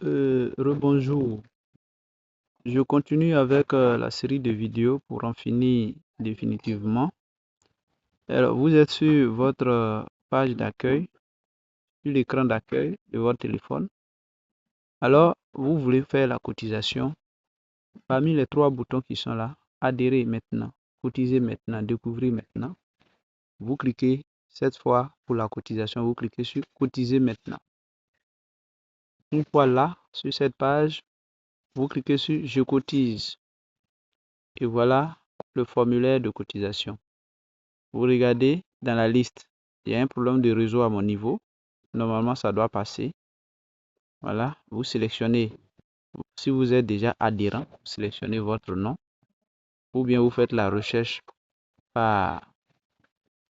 Rebonjour. Je continue avec la série de vidéos pour en finir définitivement. Alors, vous êtes sur votre page d'accueil, sur l'écran d'accueil de votre téléphone. Alors, vous voulez faire la cotisation. Parmi les trois boutons qui sont là, adhérer maintenant, cotiser maintenant, découvrir maintenant. Vous cliquez cette fois pour la cotisation, vous cliquez sur cotiser maintenant. Une fois là, sur cette page, vous cliquez sur je cotise. Et voilà le formulaire de cotisation. Vous regardez dans la liste, il y a un problème de réseau à mon niveau. Normalement, ça doit passer. Voilà, vous sélectionnez, si vous êtes déjà adhérent, vous sélectionnez votre nom. Ou bien vous faites la recherche par,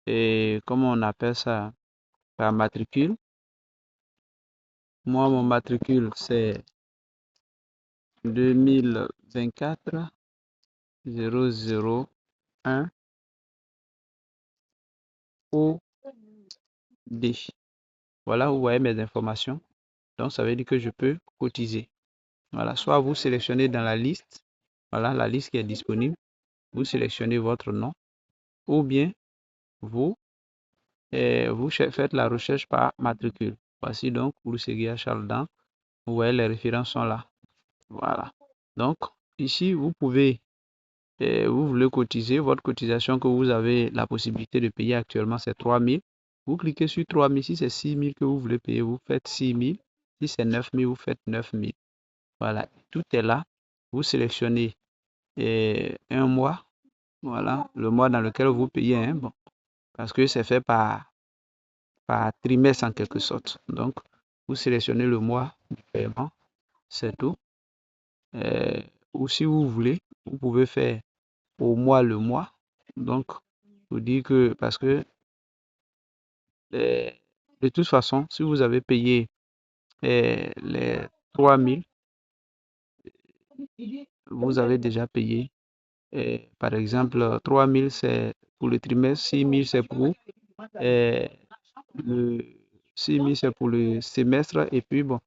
comment on appelle ça, par matricule. Moi, mon matricule, c'est 2024 001 OD. Voilà, vous voyez mes informations. Donc, ça veut dire que je peux cotiser. Voilà, soit vous sélectionnez dans la liste, voilà la liste qui est disponible, vous sélectionnez votre nom, ou bien vous, vous faites la recherche par matricule. Voici donc Olusegun Charles Dan. Vous voyez les références sont là. Voilà. Donc, ici, vous pouvez, vous voulez cotiser, votre cotisation que vous avez la possibilité de payer actuellement, c'est 3 000. Vous cliquez sur 3 000. Si c'est 6 000 que vous voulez payer, vous faites 6 000. Si c'est 9 000, vous faites 9 000. Voilà, tout est là. Vous sélectionnez un mois, voilà, le mois dans lequel vous payez, hein, bon, parce que c'est fait par trimestre en quelque sorte. Donc, vous sélectionnez le mois de paiement, c'est tout. Ou si vous voulez, vous pouvez faire au mois le mois. Donc, vous dire que, parce que de toute façon, si vous avez payé les 3 000, vous avez déjà payé. Par exemple, 3 000 c'est pour le trimestre, 6 000 c'est pour le 6 000 c'est pour le semestre et puis bon,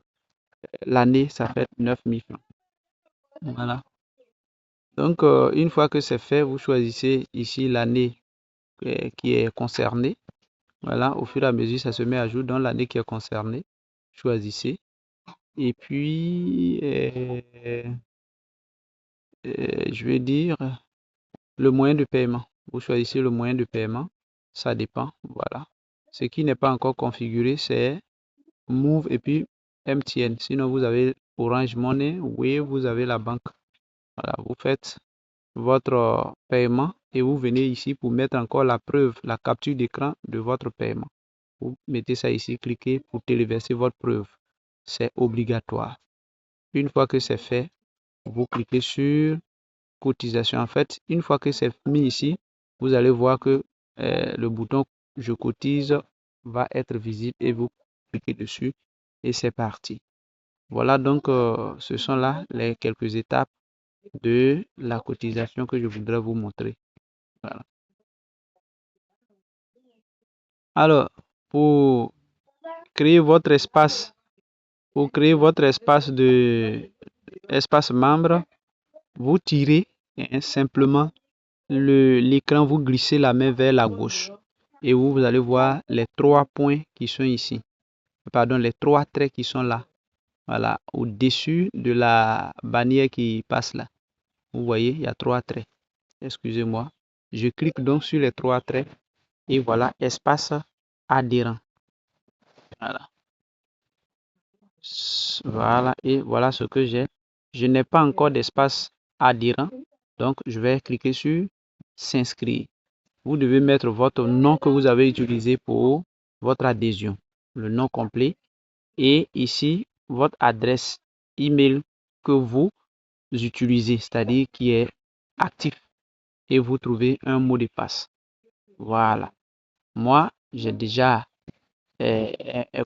l'année ça fait 9 000 francs. Voilà. Donc, une fois que c'est fait, vous choisissez ici l'année qui est concernée. Voilà, au fur et à mesure, ça se met à jour dans l'année qui est concernée. Choisissez. Et puis, je vais dire le moyen de paiement. Vous choisissez le moyen de paiement. Ça dépend. Voilà. Ce qui n'est pas encore configuré, c'est Move et puis MTN. Sinon, vous avez Orange Money, oui, vous avez la banque. Voilà, vous faites votre paiement et vous venez ici pour mettre encore la preuve, la capture d'écran de votre paiement. Vous mettez ça ici, cliquez pour téléverser votre preuve. C'est obligatoire. Une fois que c'est fait, vous cliquez sur cotisation. En fait, une fois que c'est mis ici, vous allez voir que le bouton je cotise va être visible et vous cliquez dessus et c'est parti. Voilà donc, ce sont là les quelques étapes de la cotisation que je voudrais vous montrer. Voilà. Alors, pour créer votre espace, espace membre, vous tirez simplement l'écran, vous glissez la main vers la gauche et vous allez voir les trois points qui sont ici. Pardon, les trois traits qui sont là. Voilà, au-dessus de la bannière qui passe là. Vous voyez, il y a trois traits. Excusez-moi. Je clique donc sur les trois traits et voilà, espace adhérent. Voilà. Voilà, et voilà ce que j'ai. Je n'ai pas encore d'espace adhérent, donc je vais cliquer sur s'inscrire. Vous devez mettre votre nom que vous avez utilisé pour votre adhésion, le nom complet, et ici votre adresse email que vous utilisez, c'est-à-dire qui est actif, et vous trouvez un mot de passe. Voilà. Moi, j'ai déjà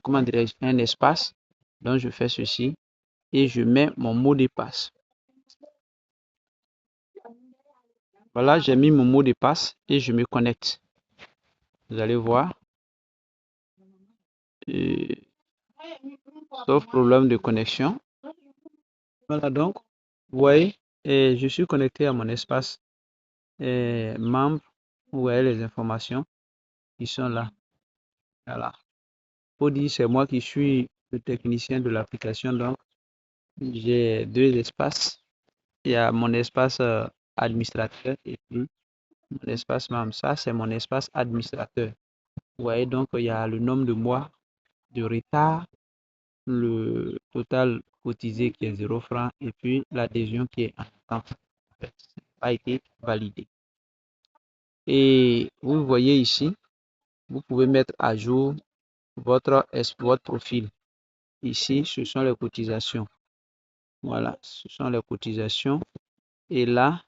comment dirais-je, un espace, donc je fais ceci et je mets mon mot de passe. Voilà, j'ai mis mon mot de passe et je me connecte. Vous allez voir. Sauf problème de connexion. Voilà, donc, vous voyez, je suis connecté à mon espace membre. Vous voyez les informations qui sont là. Voilà. Faut dire, c'est moi qui suis le technicien de l'application. Donc, j'ai deux espaces. Il y a mon espace administrateur et puis mon espace membre. Ça, c'est mon espace administrateur. Vous voyez, donc, il y a le nombre de mois de retard, le total cotisé qui est 0 francs et puis l'adhésion qui est en attente. En fait, ça n'a pas été validé. Et vous voyez ici, vous pouvez mettre à jour votre profil. Ici, ce sont les cotisations. Voilà, ce sont les cotisations. Et là,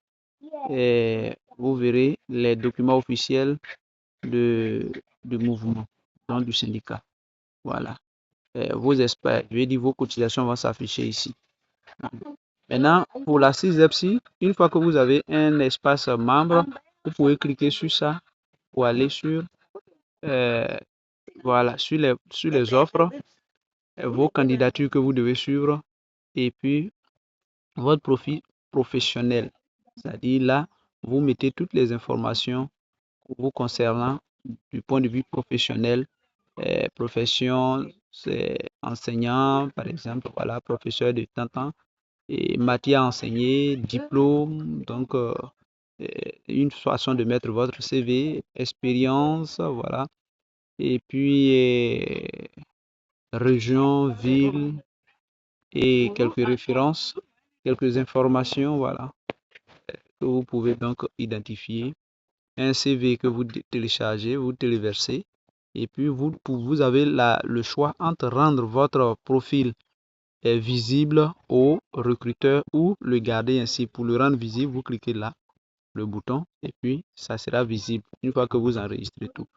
vous verrez les documents officiels de mouvement, donc du syndicat. Voilà. Vos espaces, je vais dire vos cotisations vont s'afficher ici. Maintenant, pour la 6EPSI, une fois que vous avez un espace membre, vous pouvez cliquer sur ça pour aller sur, voilà, sur les offres, vos candidatures que vous devez suivre et puis votre profil professionnel. C'est-à-dire là, vous mettez toutes les informations vous concernant du point de vue professionnel, profession, c'est enseignant, par exemple, voilà, professeur de temps et matière enseignée, diplôme, donc une façon de mettre votre CV, expérience, voilà, et puis région, ville et quelques références, quelques informations, voilà, que vous pouvez donc identifier. Un CV que vous téléchargez, vous téléversez, et puis vous avez le choix entre rendre votre profil est visible au recruteur ou le garder ainsi. Pour le rendre visible, vous cliquez là, le bouton, et puis ça sera visible une fois que vous enregistrez tout.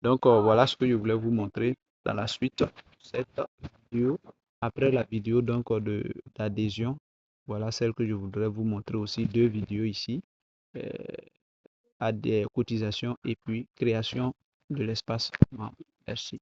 Donc voilà ce que je voulais vous montrer dans la suite de cette vidéo. Après la vidéo donc d'adhésion, voilà celle que je voudrais vous montrer aussi, deux vidéos ici, à des cotisations et puis création de l'espace. Merci.